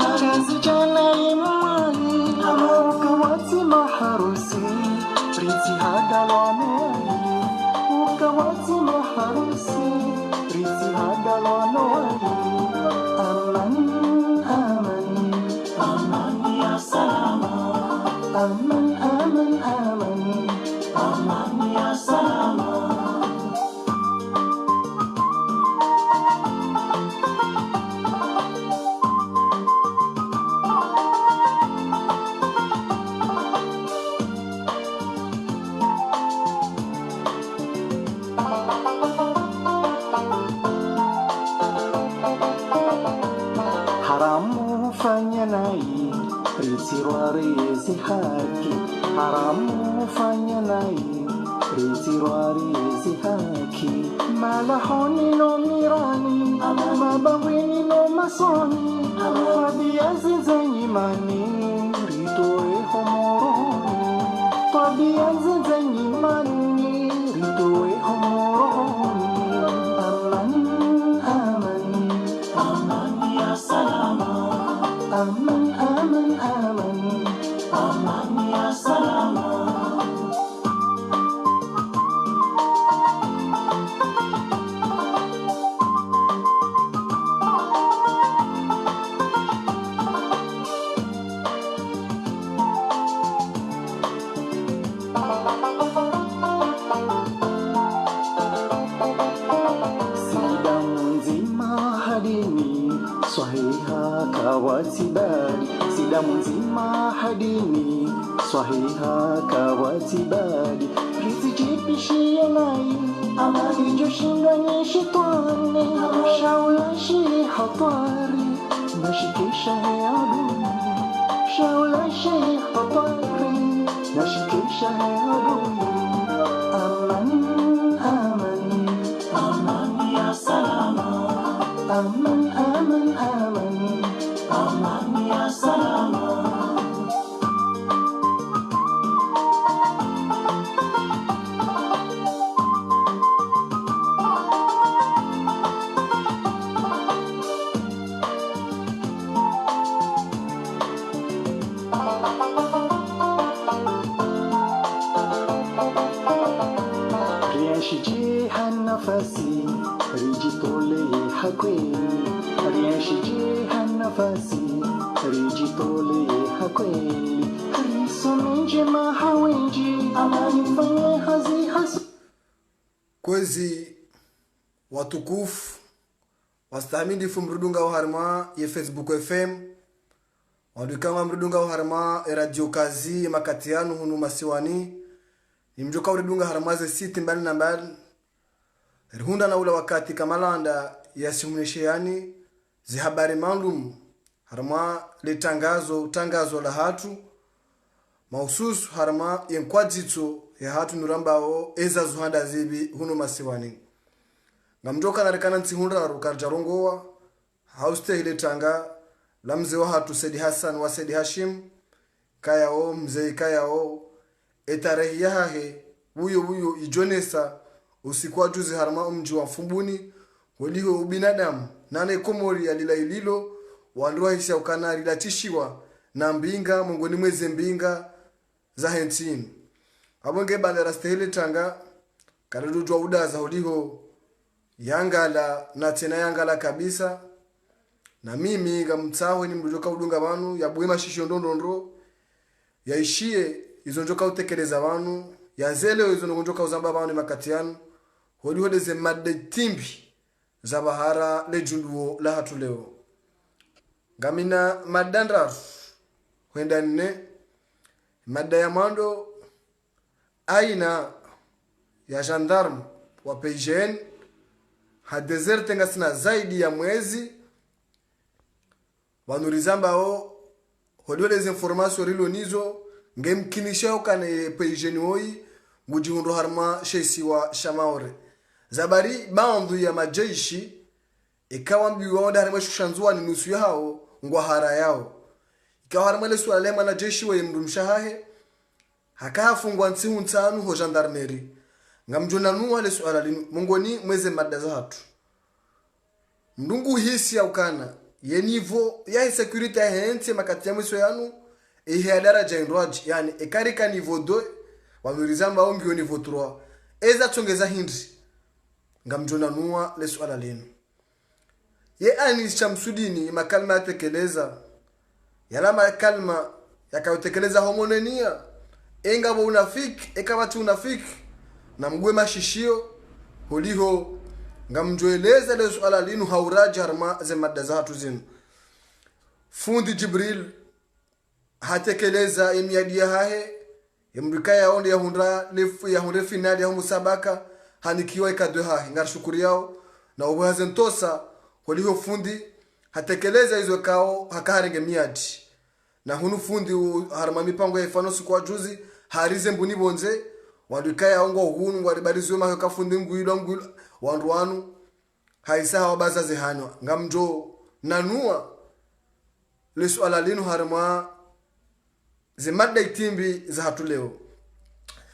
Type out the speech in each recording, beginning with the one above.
Kazi jana imani ukawati maharusi Riti hadalonoi ukawati maharusi Riti hadalonoi Aman, aman, aman ya salama Aman, aman, aman, aman ya salama Haramu fanya nai Ritirwari haki Haramu fanya nai Ritirwari haki Malahoni no mirani Mabawini no masoni Tabiazi zanyimani Ritoe homoroni Tabiazi zanyimani Ritoe homoroni Aman, aman, aman ya salama Aman, aman, aman, aman ya salama Swahiha kawatibali Sidamu nzima hadini Swahiha kawatibali Rizijipishia nai Amali joshinda ni shetani Shaula shi hatari Nashikisha he adui Shaula shi hatari Nashikisha he adui Aman, aman, aman ya salama Aman, aman, aman, aman ya salama Rianshiji hanafasi Rijitole hakweni Rianshiji hanafasi Rijitole hakweni Risomenje mahawenji Amanifanye hazi hasu Kwezi watukufu Wastaminifu mrudunga uharma ye Facebook FM Wadukama mrudunga uharma ye Radio Kazi ye makatianu hunu masiwani Nimjoka mrudunga harmaze siti mbali na mbali Rihunda na ula wakati kamalanda ya simunisheani Zihabari maalum harma le tangazo la hatu Maususu harma yenkwajito ya hatu nurambao eza zuhanda zibi hunu masiwani Ngamjoka narekana ntihunda na rukarjarongowa Hauste hile tanga la mzee wa hatu Saidi Hassan wa Saidi Hashim Kayao mzee Kayao Etarehi yahahe Wuyo ijonesa Usikuwa juzi harma mji wa Fumbuni Waliho ubinadamu Nane komori ya lila ililo Wanduwa hisia ukana rilatishiwa Na mbinga mongoni mweze mbinga za hentini Abonge bandera stahili tanga Karadujwa udaza uliho Yangala na tena yangala kabisa Na mimi gamtsaho ni mdoka udunga wanu ya buima shisho ndondondro ya ishie izonjoka utekeleza wanu ya zele izonjoka uzamba wanu makatianu hodi hodeze madde timbi za bahara lejunduo la hatu leo gamina madandar wenda nne madda ya mando aina ya gendarme wa PGN hadezerte ngasina zaidi ya mwezi wanurizamba o hodoleze information rilonizo ngemkinisha ukane PGN hoi ngujihundo harma shesi wa shamaore zabari baandu ya majeshi ikawa mbiwa wanda harma shushanzua ni nusu yao ngwa hara yao ikawa harma le swala lema na jeshi wa mdumshahahe hakafungwa ntsihu ntanu ho gendarmerie ngamjona nuwa le swala mongoni mweze madda za hatu mndungu hisi ya ukana ye niveau ya security ya hensi makati ya mwisho yanu ihe daraja indwaji yani ekarika niveau 2 wamurizamba ongi yo niveau 3 eza tongeza hindi ngamjona nuwa le swala lenu ye anis chamsudini makalma yatekeleza yala makalma yakayotekeleza homonenia engabo unafiki ekabati unafiki na mgwe mashishio holiho ngamjoeleza le swala lenu hauraji harma ze madda zatu zinu fundi Jibril hatekeleza emiadia hahe yamrika yaonde ya hundre finali ya musabaka hanikiwa ikadwe hahe ngarshukuri yao na ubaze ntosa holiho fundi hatekeleza hizo kao hakaharenge miadi na hunu fundi harma mipango ya ifano siku juzi harize mbuni bonze wanduka yaongo hunu ngwaribarizo maho kafundi ngwilo wandu wanu haisa hawabaza zihanwa ngamjo nanua le swala linu harma zimadda itimbi za hatu leo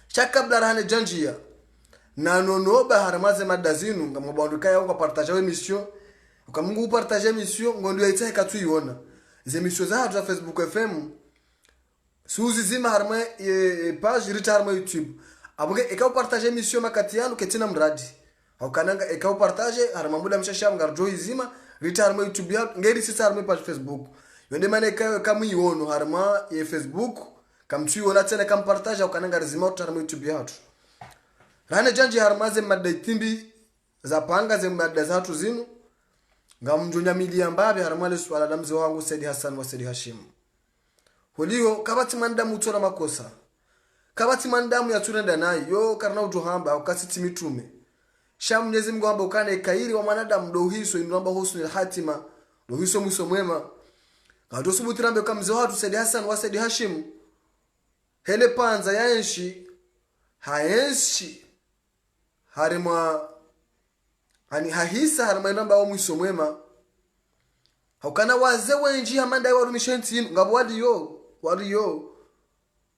shakabla rahane janjia na nonoba harma zimadda zinu ngamwabanduka yaongo partage emission ukamungu partage emission ngondo yaita ikatuiona ze emission za hatu za Facebook FM suzi zima harma page rita harma YouTube abuge ekao partage emission makati yanu ketina mradi haukananga ekao partage harma muda mshasham ngarjo izima rita harma YouTube ya ngeri sisa harma page Facebook yonde mane kayo kama iwono harma ya Facebook kamtuiona tena kam partage haukananga rizima harma YouTube ya hatu rane janji harma ze madda itimbi za panga ze madda za hatu zinu ngamjonya milia mbabe harma le swala la mzee wangu Said Hassan wa Said Hashim holiho kabati manda mutora makosa kabati mandamu ya turenda nayo yo karna ujohamba ukasiti mitume sham Mwenyezi Mungu amba ukane kairi wa mwanadamu do hiso inamba husnul hatima do hiso mwiso mwema ngato subutirambe kamze watu Said Hassan wa Said Hashim hele panza yaenshi haenshi harima ani hahisa harima inamba wa mwiso mwema haukana waze wenji hamanda wa rumishenti ngabo wali yo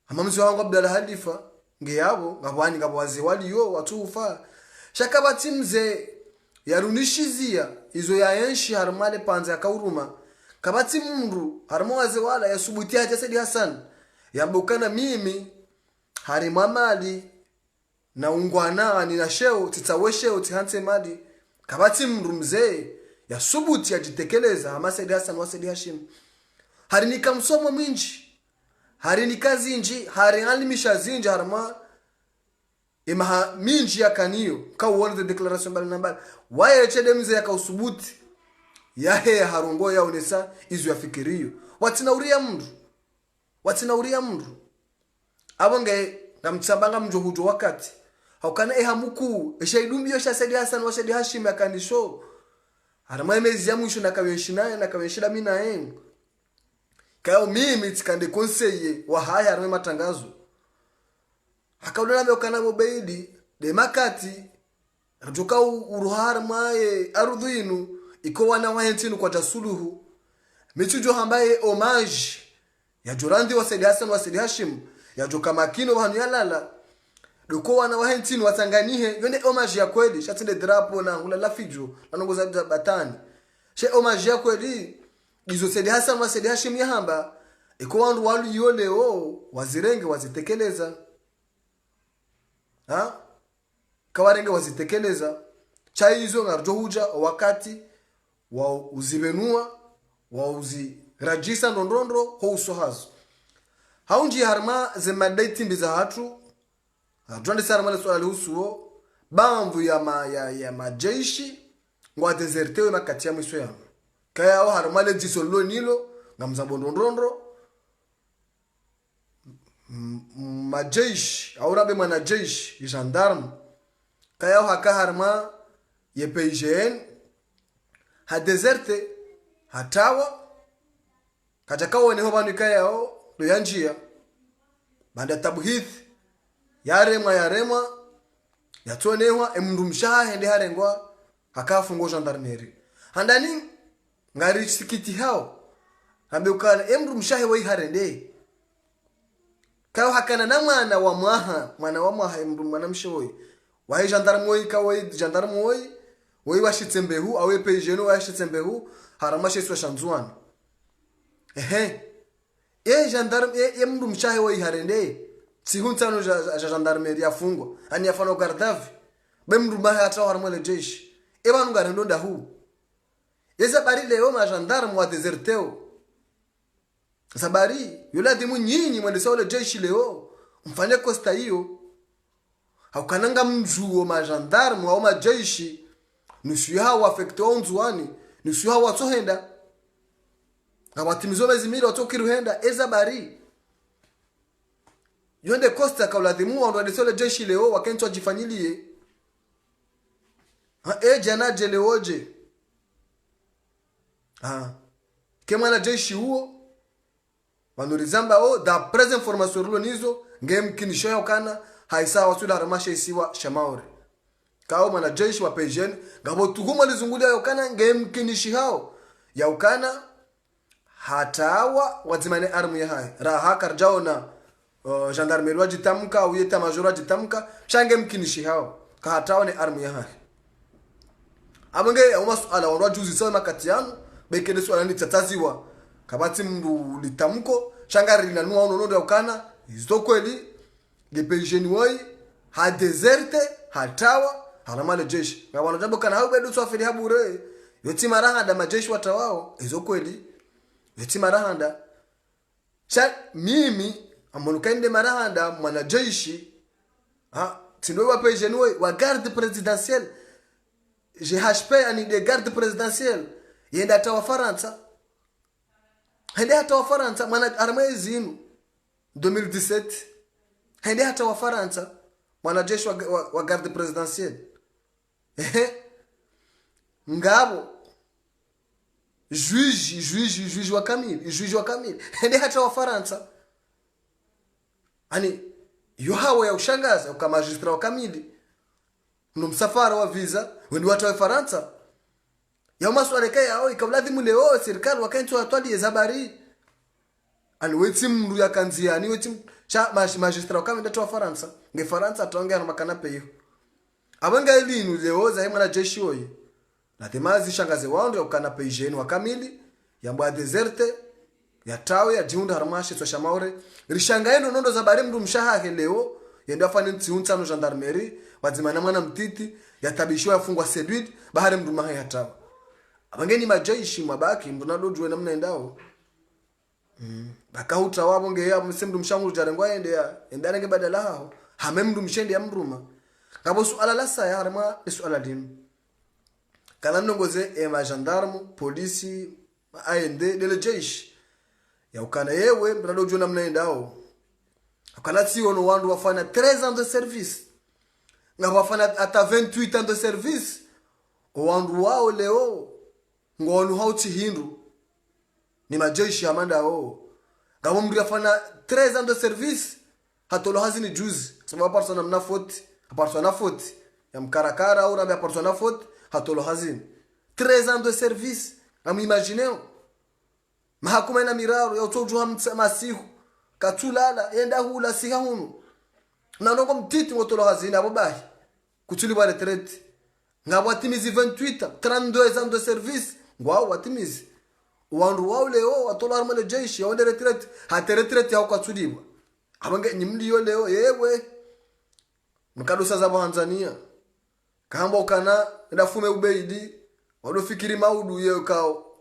amamzi wangu Abdalla Halifa ngeyabo ngabani ngabwazi waliyo watufa shakabati mze yarunishizia izo yaenshi harmale panza kauruma kabati mndu harmoaze wala yasubutia ya Said Hassan yambukana mimi harima mali na ungwana ni na sheo titawesheo tihanse mali kabati mndu mze yasubutia jitekeleza ama Said Hassan wa Said Hashim harinika msomo mwinji hari ni kazi nji hari alimisha zinji harma imaha minji yakaniyo ka uone the declaration bali nambali waye chede mze yakausubuti yahe harungo ya unesa izu yafikiriyo watinauria mndu abonge ngamtsabanga mjohujo wakati haukana hamuku eshaidumbio sha Said Hassan wa Said Hashim yakanisho harma imezi ya mwisho na kaweshida mina engo kayo mimi tikande konseye wa haya harme matangazo hakaudana me kanabo beidi de makati rajoka uruhar mae arudhinu iko wana wahentinu kwa tasuluhu michujo hambaye homage ya Jorandi wa Said Hassan wa Said Hashim ya joka makino wa yalala doko wana wahentinu watanganihe yone homage ya kweli shatinde drapo na ngula lafijo nanongoza batani she homage ya kweli izo Said Hassan wa Said Hashim yahamba iko wandu walu yole wazirenge wazitekeleza kawarenge wazitekeleza chai hizo ngarjo huja wakati wa uzibenua wa uzirajisa ndondondro ho usohazo haunji harma ze madai mbiza hatu twande sarma le swala husuo bamvu ya majeshi ngwa desertewe makati ya mwisho yangu kaya au harumale jisolo nilo ngamzambo ndondondro majeshi au rabe mwanajeshi gendarme kaya au haka harma ye PGN ha deserte hatawa kachakawa ni hobanu kaya au do yanjia banda tabuhith yarema yatonewa emndumsha hende harengwa hakafungo gendarmerie handani ngari sikiti hao ambe ukana emru mshahe wa harende kao hakana na mwana wa mwaha emru mwana mshoi wa gendarme wa gendarme wa washitsembehu awe pejeno wa shitsembehu haramashe swa shanzuan gendarme mndu mchahe wa iharende sihuntsano ja gendarmerie afungwa ani afano gardavi be mndu mahe ata haramwe jeshi banu garendo ndahu yeza bari leo ma gendarme wa deserteo sabari yola dimu nyinyi mwendesa ole jeshi leo mfanye kosta hiyo haukananga mjuo ma gendarme au ma jeshi nusuha wa affecte onzuani nusuha wa tohenda abatimizo bezimiri watokiruhenda ezabari yonde kosta kaula dimu ndo adesole jeshi leo wakento ajifanyilie jana jeleoje kemana jeshi huo wanurizamba da present information rulo nizo ngem kinisho yakana haisa wasula ramashe isiwa shamaure kao mana jeshi wa pejen ngabo tuhuma lizungulia yakana ngem kinishi hao yakana hatawa wazimane armu ya hai raha karjao na gendarmerie wajitamka au yeta major wajitamka shange mkinishi hao ka hatawa ni armu ya hai abange umasuala wa juzi sana katiano bekende swala ni tataziwa kabati mndu litamko shangari linanua unonondo yakana izo kweli gepejeni wai ha deserte hatawa haramale jeshi ngabano jambo kana hao bedu swafiri habure yoti maraha da majeshi watawao izo kweli yoti marahanda mimi amonukende marahanda mwanajeshi tindo wa pejenwe wa garde présidentielle GHP ani de garde présidentielle yenda tawa Faransa hende hata wa Faransa mwana armée zinu 2017 hende hata wa Faransa mwanajeshi wa garde présidentielle ngabo juge wa Camille hende hata wa Faransa ani yo hawa ya ushangaza kama magistrat wa Camille ndo msafara wa visa wendi watu wa Faransa ya maswala kaya yao ikabladhimu leo serikali wakaentu watwali zabari ani weti mndu ya kanzia ni weti cha magistrat wa Camille wa Faransa nge Faransa tonga na makana peyo abanga elinu leo za hema jeshi oyi na temazi shangaze wao ya ukana peijeni wa Camille yambwa deserte ya tawe ya jiunda harmashe so shamaure rishangaeno nondo za bari mndu mshaha leo yenda fani ntiunta no gendarmerie wazimana mwana mtiti yatabishwa yafungwa seduit bahari mndu maha ya tawe abangeni majeshi mabaki mndu nadojwe namna endao bakahuta wabo nge ya msemndu mshamuru jarengwa endana nge badala hao hame mndu mshende ya mruma ngabo suala la saya harma suala dinu kala ndongoze ma gendarme polisi AND dele jeshi ya ukana yewe mnadojwe namna endao akala siono wandu wafanya 13 ans de service ngabo wafanya ata 28 ans de service wandu wao leo ngonu hauti hindu ni majeshi amanda ngabo mndu yafanya 13 ans de service hatolo hazini juzi sababu persona mna faute ya mkarakara au na persona faute hatolo hazini 13 ans de service imaginez mahakuma ina miraro ya utojuha masihu katulala yenda hula siha hunu na nongo mtiti ngotolo hazini abo bahi kutuli ba retraite ngabo atimizi 28 32 ans de service ngwao watimizi wandu wao leo watola armale jeshi wende retraite hata retraite yao kwatuliwa abange nyimli yo leo yewe mkadosa za Tanzania kamba ukana ndafume ubeidi wadofikiri maudu yeo kao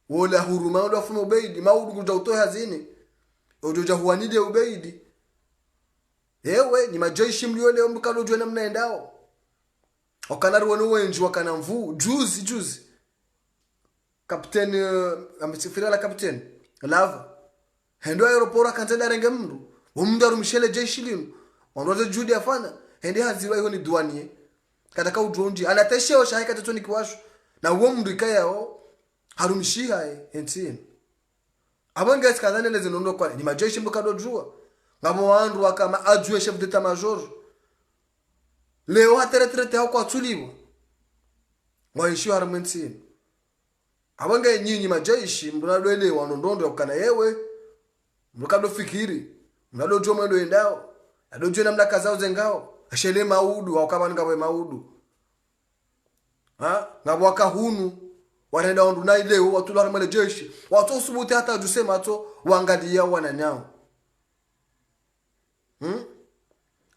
wala huruma wadofume ubeidi maudu kuja utoe hazini ojoja huanide ubeidi yewe ni majeshi mlio leo mkadojwe namna endao wakana ruwano wenji wakana mvu juzi kapteni amesifira la kapteni lava hendo aeroport akantenda renge mndu umndu arumshele jeshi linu wandoze judi afana hende haziwa hiyo ni duanie kataka udronji anatesheo shahika tatoni kiwashu na uwo mndu ikayao harumshiha entini abanga sikazane leze nondo kwa ni majeshi mbukadojua ngamo wandu wakama adjue chef d'état major leo hateretrete hao kwa tuliwa mwaishu harumensini abanga nyinyi majeshi mnadwele wanondondo yakana yewe mkado fikiri mnado joma ndo endao adoje namna kazao zengao ashele maudu wakaba ngabwe maudu ngabo wakahunu wanaenda wandu na leo watu la male jeshi watu usubuti hata jusema to waangalia wananyao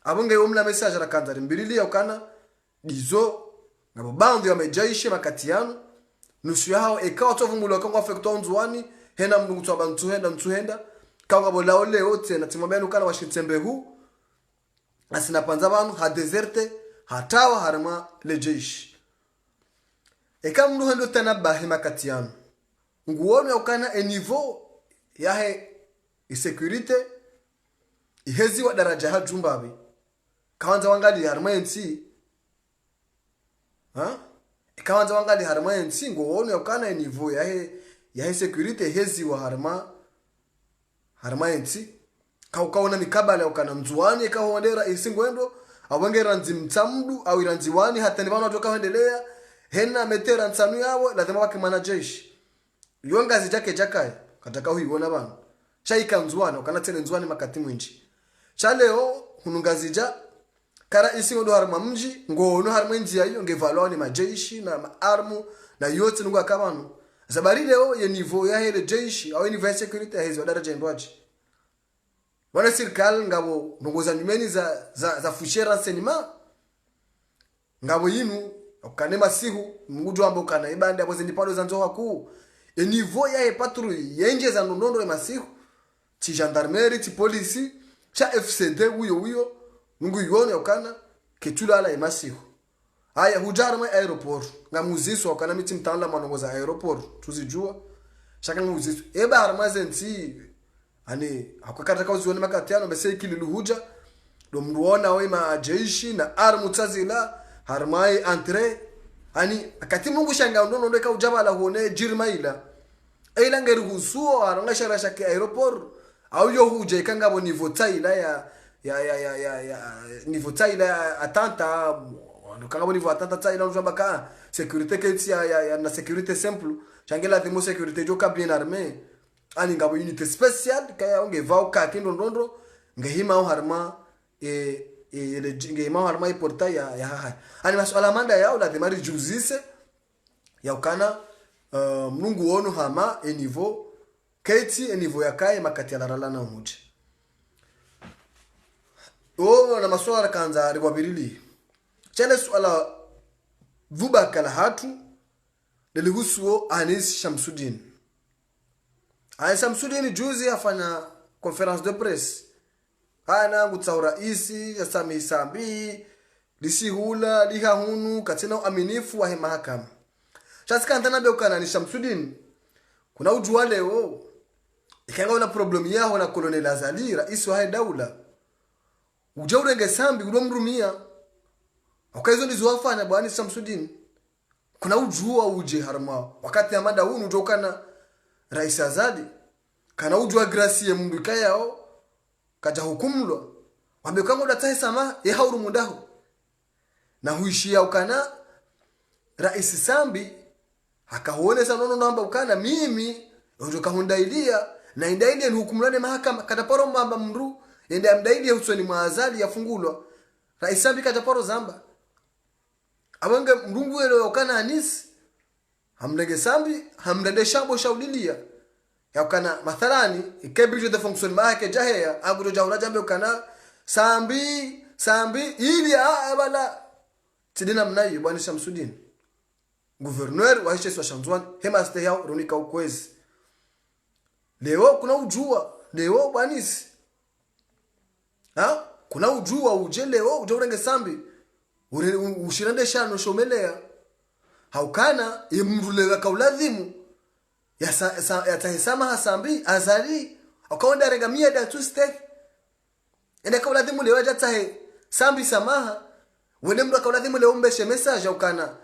abonge umla message rakanza mbirili yakana dizo ngabo bandi ya mejeshi makatiano nusu yao ekawa tovumulo kangwa afekto nzuani hena mnungu twa bantu henda kangwa bolao leo tena timwambia nukana washitsembe hu asina panza banu ha deserte hatawa harma lejeshi ekam mnu hendo tena bahi makatiano nguono yakana niveau yahe insecurity ihezi wa daraja ha jumbabi kawanza wangali harma NC ikawanza wangali harma NC nguono yakana niveau yahe security hezi wa harma NC kauna mikabala yakana mzuani kahondera isingwendo awengera nzimtsamdu au iranziwani hata ni bana watoka endelea hena metera nsanu yao lazima wakimana jeshi yonga zijake jakaya kataka huiona bana shaika nzwana kana tene nzwani makati mwinji cha leo hunungazija kara isingo harma mji ngono harma njia hiyo ngevalwa ni majeshi na maarmu na yote nungu akabano zabari leo ye niveau ya hele jeshi au niveau ya security ya hizo daraja ndwaji wana serikali ngabo ndongoza nyumeni za fushera senima ngabo yinu okanema sihu mungu ambo kana ibande abo zindipado za nzoha ku e niveau ya patrouille yenje za ndondo masihu ti gendarmerie ti police cha FCD uyo mungu yone okana ketulala masihu aya hujarma aeroport ngamuziso okana miti mtanda manongoza aeroport tuzijua shaka ngamuziso eba harmazenti ani akakata kauzione makatiano bese kililuhuja ndo mruona wema jeshi na armu tazila harmai entre ani akati mungu shanga ndono ndo ka ujabala huone jirmaila ila ngeri husuo aranga shara shake aeroport au yo huje kanga bo niveau taila ya niveau taila atanta kanga bo niveau atanta taila njabaka sécurité keti ya na sécurité simple changela temo sécurité joka bien armé ani ngabo unité spéciale kaya ongeva ukakindo ndondo ngehima au harma ngehima harma iporta ya haha ani maswala manda yao lazima rijuzise ya ukana mnungu wonu hama niveau keti niveau yakaye makati ya larala umuji na maswala kanza riwabirili chele swala vuba kala hatu lilihusuo Anis Shamsuddin. Anis Shamsuddin juzi afanya conference de presse ana ngutsaura isi ya Sami Sambi lisihula lihahunu katina aminifu wa mahakama chasika ntana beukana Anis Shamsuddin kuna ujua leo ikanga una problem yao na Colonel Azali rais wa daula ujaurenge Sambi udomrumia akaizo ndizo afanya bwana Anis Shamsuddin kuna ujua uje harma wakati ya mada hunu utokana rais Azali kana ujua gracie mundu kayao kaja hukumlo wabekanga datae sama ya hauru mundaho na huishia ukana rais Sambi akaonesa nono namba ukana mimi ndoka hundailia na indailia ni hukumlane mahakama kataparo mbamba mru ende amdailia usoni mwa Azali yafungulwa rais Sambi kataparo zamba abanga mrungu ele ukana Anis hamlege Sambi hamdade shambo shaulilia ya ukana mathalani ikebije de fonction mahake jahea agudo jawra jambe ukana Sambi ili abala tidina mnayo bwana Shamsuddin gouverneur wa Hesha Shanzwan hema ste yao ronika ukwezi leo kuna ujua leo bwanisi kuna ujua uje leo ujorenge Sambi ushirande shano shomelea haukana imrulewa kauladhimu ya tahesama Sambi Azali akaonda renga mia da tu step ende kauladhimu leo jatahe Sambi samaha wende mru kauladhimu leo mbeshe message ukana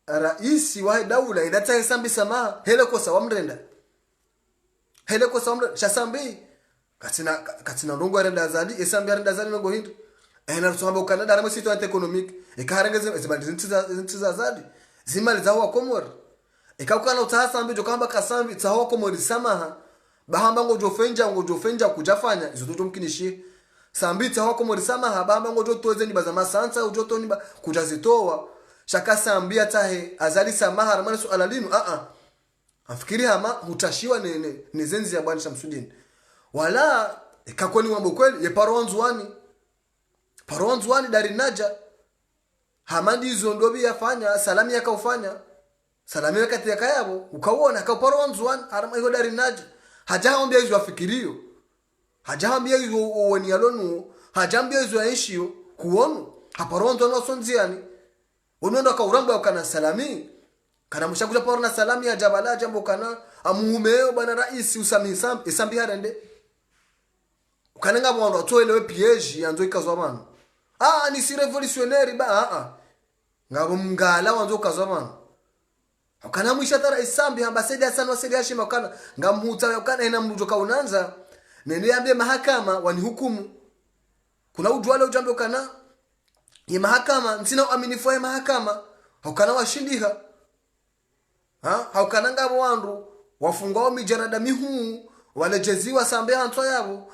rais wa daula idatahe Sambi samaha hele kosa wamrenda shasambi katina ndongo arenda Azali Sambi arenda Azali ngo hindu ena rusamba ukana dara msito ante economic ikaharengeze zibandi zintiza Azali zimali zawa komor ikakukana utasambi jokamba kasambi tawa komori samaha bahamba ngojofenja kujafanya izo toto mkinishi Sambi tawa komori samaha bahamba ngojotoze ni bazama sansa ujotoni kujazitoa shaka sambia tahe azali samaha ramana suala linu afikiri hama hutashiwa ni zenzi ya bwana Shamsuddin wala ikakoni mambo kweli ye paronzwani dari naja hamandi hizo ndobi yafanya salami yakaufanya salami wakati yakayabo ukauona kaparonzwani harama hiyo dari naja hajaambia hizo afikirio hajaambia hizo woni alonu hajaambia hizo aishio kuonu haparonzwani wasonziani unondo kauramba ukana salami kana mushakuja porona salami ya jabala jambo kana amuumeo bana rais usami isambi harende ukananga mwana atoelewe piège anzo ikazwa bana ni si revolutionnaire ngabo mngala wanzo kazwa bana ukana mwisha tara isambi ambassador sana wasaidia heshima kana ngamuta ukana ina mrujo kaunanza nende ambie mahakama wanihukumu kuna ujwale ujambe ukana ye mahakama nsina uaminifu wa mahakama ukana washindiha haukana ngabo wandu wafungwa mijarada mihu walejeziwa sambe hanto yabo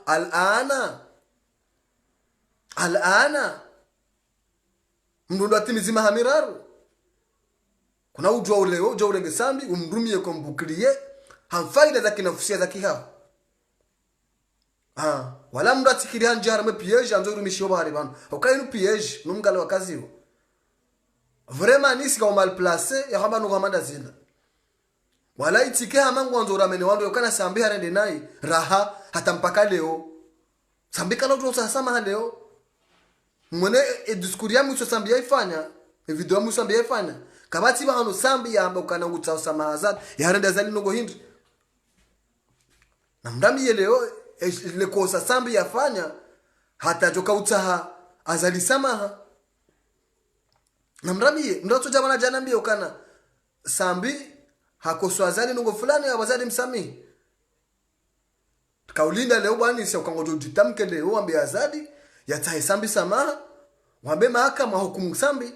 alana mndu atimizima hamiraru kuna ujwa uleo ujwa urenge sambi umrumie kombukliye hamfaida za kinafusia za kihao wala mndu atikiri hanjara me piège anzo rumishi obari banu okainu piège numgale wakaziwa vraiment nisi ka mal placé ya hamba nugamanda zinda wala itike hamangu wanzo ramene wandu yokana sambi harende nai raha hata mpaka leo sambi kana uto sasama leo mwene diskuri ya mwisho sambi yaifanya video mwisho sambi yaifanya kabati ba hano sambi ya amba ukana ngutsa samahazat ya harende zali nogo hindi na mdami leo le kosa sambi yafanya hata joka utaha azali samaha na mdami ndoto jamana jana mbio kana sambi hakoso azali nungo fulani abazali msami kaulinda leo bwani sio kangojo jitamke leo ambe azadi yatahe sambi samaha wambe mahakama hukumu sambi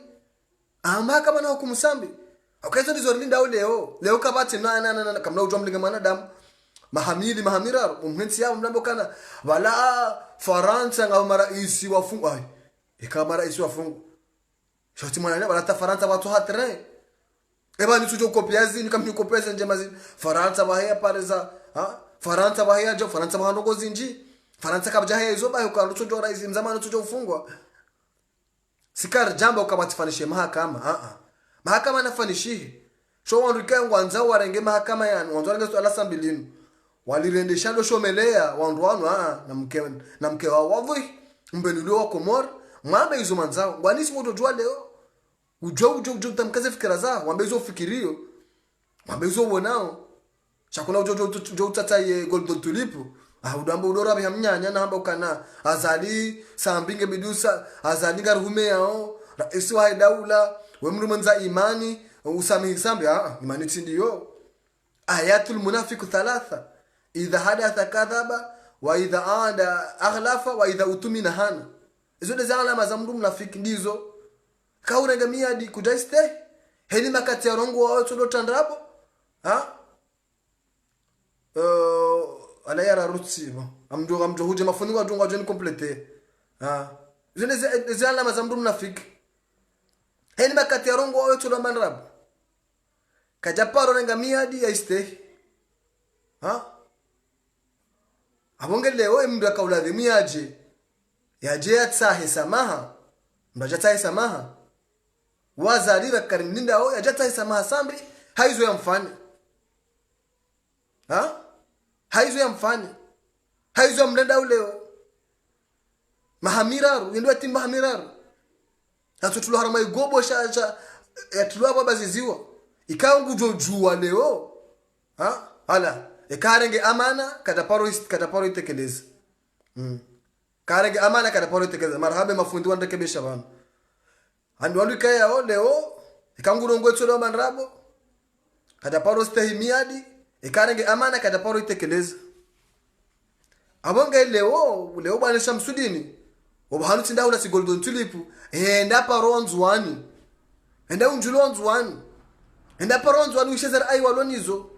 mahakama na hukumu sambi akazo ndizo linda leo kabati na kamna ujomlinga mwanadamu mahamira umhensi yao mlambo kana wala Faransa ngao maraisi wafungu ikama raisi wafungu shoti mwana wala ta Faransa watu hatre eba ni tujo kopiazi ni kamni kopesa njema Faransa bahaya pareza Faransa bahaya jo Faransa bahano gozinji Faransa kabja haya hizo bayo kwa tujo raisi mzamano tujo ufungwa sikar jambo ukabatifanishe mahakama nafanishihi sho wandu kangwanza warenge mahakama yani wandu warenge ala sambilinu walirendesha ndo shomelea wandu wanu na mke wao wavui mbenulio wa Komor mwambe hizo manzao wanisi moto jua leo ujua tamkaze fikira zao wambe hizo fikirio wambe hizo wonao chakula ujua utataye golden tulipu udambo udora bya mnyanya na hamba ukana azali sambinge bidusa azali ngarume yao raisi wa daula wemru manza imani usamihi sambi imani tindiyo ayatul munafiq thalatha idha hadatha kadhaba wa idha aada aghlafa wa idha utumina hana hizo ndizo alama za mtu mnafiki ndizo kaurega miadi kudaiste heli makati ya rongo wao tulotandrabo ala yara rutsibo amdo huje mafuni wa dunga jeni complete hizo ndizo alama za mtu mnafiki heli makati ya rongo wao tulomandrabo kajaparo renga miadi ya iste abonge leo mndu akaulazimu yaje yatsahe samaha mbaja tsahe samaha wazalira karimninda ho yaje tsahe samaha sambi haizo yamfani haizo yamfani haizo mlenda leo mahamiraru yendo atimba hamiraru atutulu harama igobo shaja yatulwa baba ziziwa ikangu jojua leo hala karenge amana kataparo itekeleza karenge amana kataparo itekeleza marhabe mafundi wandekebesha bana andi wandu kaya leo ikanguro ngwetso lo manrabo kataparo stehimiadi karenge amana kataparo itekeleza abonge leo bwana Shamsuddin obahanu tinda una si golden tulip enda paronzwani enda unjulonzwani enda paronzwani ushezera ai walonizo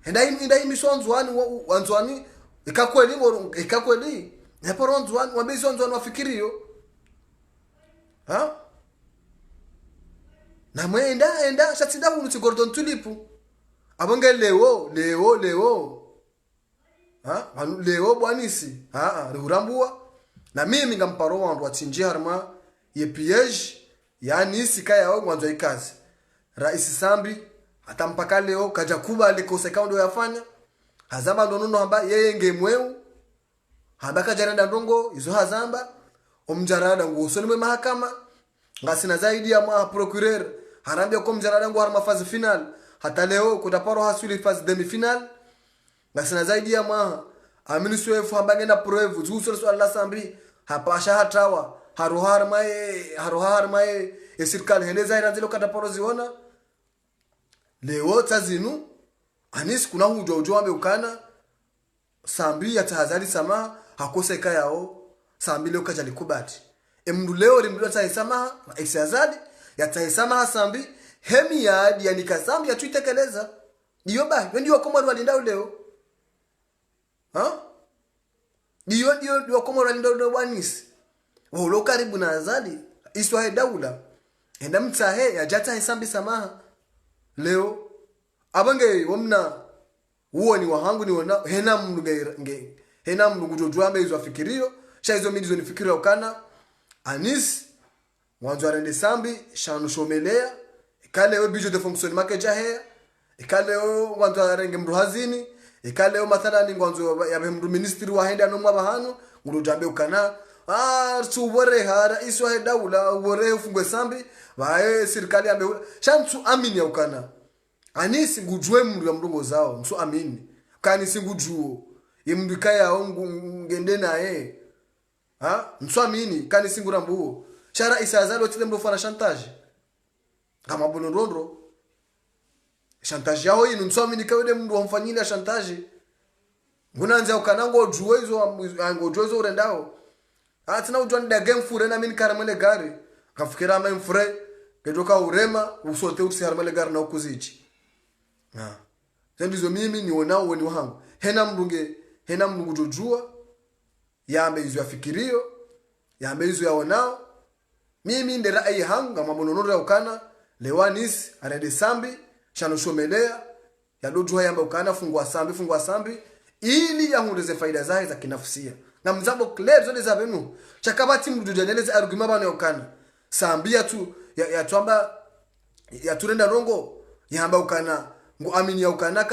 enda imisonzwani wanzwani ikakweli neporonzwani wambizonzwani wafikirio na mwenda shatida unuti gordon tulipu abonge leo leo bwanisi rurambua na mimi ngamparo wandu watsinje harma ye piege yani sika yao mwanzo ikazi rais Sambi hata mpaka leo kaja kuba alikose kaundo yafanya hazamba ndonono hamba yeye ngemweu hamba kajaranda ndongo izo hazamba omjarada ngusoni mwe mahakama ngasina zaidi ya procureur harambia kwa mjarada ngo harma phase final hata leo kutaparo hasuli phase demi final ngasina zaidi ya aminiswefu hamba ngenda preuve zuso swala Sambi hapasha hatawa haruhar mae esirkali hende zaira zilo kataparo ziona leo tazinu anis kuna hujo ambe ukana Sambi ya tahadhari sama hakoseka yao Sambi leo kaja likubati emndu leo limdu taisama exazadi ya taisama Sambi hemi ya adi ya nikasambi ya tuitekeleza diyo ba wendi wakomwa walinda leo diyo wakomwa walinda leo wanisi wolo karibu na azadi iswa daula enda mtahe ya jata Sambi samaha leo abange wamna uoni wahangu ni wana hena mndu kujojwambe hizo afikirio sha hizo midi zoni fikirio ukana anis mwanzo arende Sambi shanu shomelea ikale we bijo de fonction make jahe ikale we mwanzo arenge mru hazini ikale we mathala ni mwanzo ya mru ministry wa henda no mwabahano ngurujambe ukana suwore hara iswa daula wore ufungwe Sambi wae serikali ambe shantu amini ya ukana anisi ngujwe mndu ya mndongo zao mso amini kani singujuo imndika ya ongu ngende nae mso amini kani singurambuo shara isazalo tile mndo fana chantage kama bonondro chantage yao inu mso amini kawede mndu wamfanyile chantage ngunanza ukanango juwezo urendao atina ujwa nda game fure na mini karamele gari kafikira ma mfure kejoka urema usote usi haramele gari na ukuzichi zendizo mimi niona uweni wangu hena mndungu jojua yambe izo yafikirio yambe izo yaonao mimi ndera ai hanga mabonono ya ukana lewanis arede Sambi shano shomelea ya dojua yambe ukana fungua Sambi ili yahundeze faida zae za kinafsia na mzambo clear zone za benu chakabati mdujaneleza argument bana ukana Sambi ya tuamba ya turenda rongo yamba ukana ngo amini ya ukana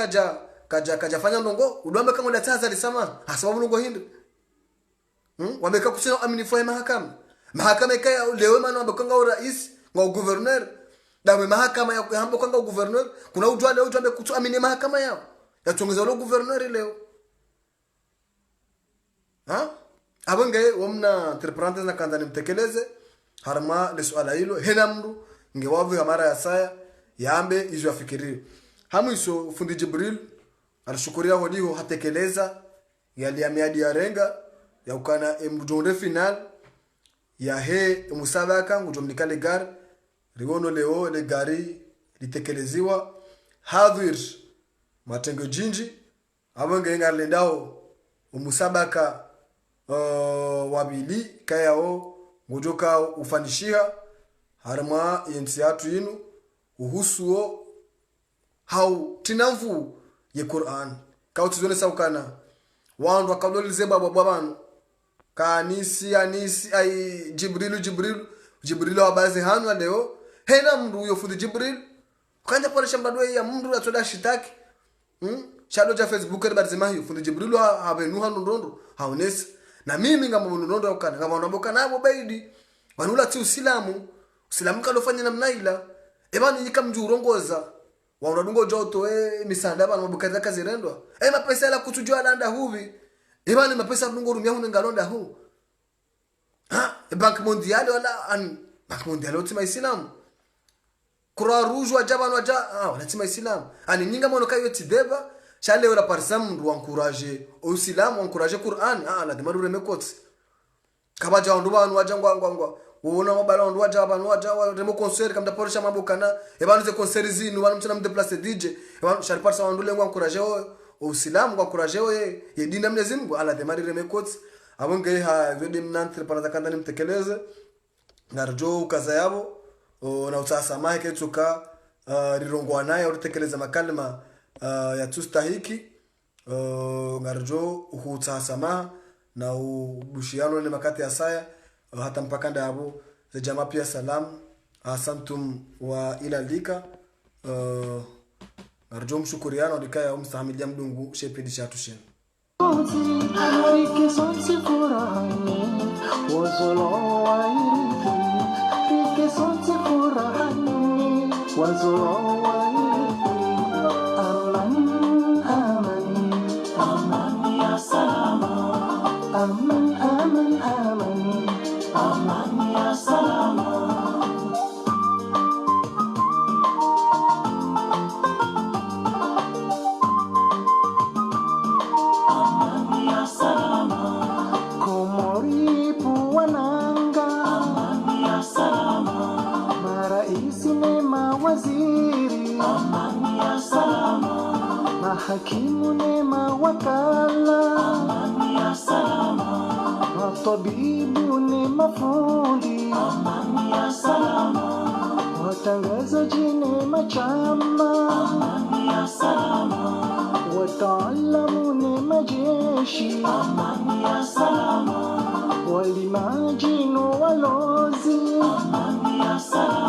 kaja fanya ndongo udwamba kama la tahadhari sama hasababu ndongo hindu wameka kusema amini fanya mahakama ikaya leo maana wabekanga rais ngo governor dawe mahakama ya hambo kanga governor kuna ujwa leo ujwa kutu amini mahakama yao yatongeza lo governor leo abange wamna interprete na kanda nimtekeleze harma le swala hilo hena mndu ngewavu mara ya saya yambe izo afikirio hamu iso fundi Jibril alishukuria hodiho hatekeleza yali ya miadi ya renga ya ukana mjonde final ya he musabaka ngujomnikale gar rigono leo le gari litekeleziwa hadhir matengo jinji abange ngarlendao umusabaka wabili kayao ngojoka ufanishia harma yensi atu inu uhusuo hau tinamvu ye Qur'an kautizone saukana wandu akadolize babanu kanisi ai Jibrilu abaze hanu leo hena mndu uyo fundi Jibril kanja pole shambadwe ya mndu atoda shitaki shado ja Facebook eri barzima hiyo fundi Jibrilu habenu hanu ndondo haonesa na mimi ngamba ndondo ukana ngamba naboka nabo baidi wanula ti usilamu kalofanya namna ila ebani nikamjurongoza waunadungo joto misanda bana mabukadha kazi rendwa mapesa la kutujua landa huvi ebani mapesa ndungo rumia hunu ngalonda hu bank mondial wala bank mondial otima islam Croix Rouge wajaba waja wala tima islam nyinga mono kayo tideba chale wala parsam ndu encourager au islam encourager Qur'an la demaru remekoti kabaja wandu banu wajangwa uona mabala ndo waja abantu waja remo concert kamda porisha mambo kana ebanu ze concert zinu banu mtana mde place DJ ebanu sharpar sa wandu lengwa encourager o islam kwa encourager ye dina Mwenyezi Mungu ala demari remekots abonge ha zodi mnantre para zakanda nimtekeleze narjo kaza yabo na utasamaha ketuka rirongwa naye utekeleza makalima ya tustahiki ngarjo utasamaha na ubushiano ile makati ya saya hata mpaka ndabo za jamaa pia salamu asantum wa ila lika ngarjo mshukuriano dikaya umstahimilia mdungu shepidi chatushen hakimu nema wakala amani ya salama matabibu nema fundi amani ya salama watangazaji nema chama amani ya salama wataalamu nema jeshi amani ya salama walimajino walozi amani ya salama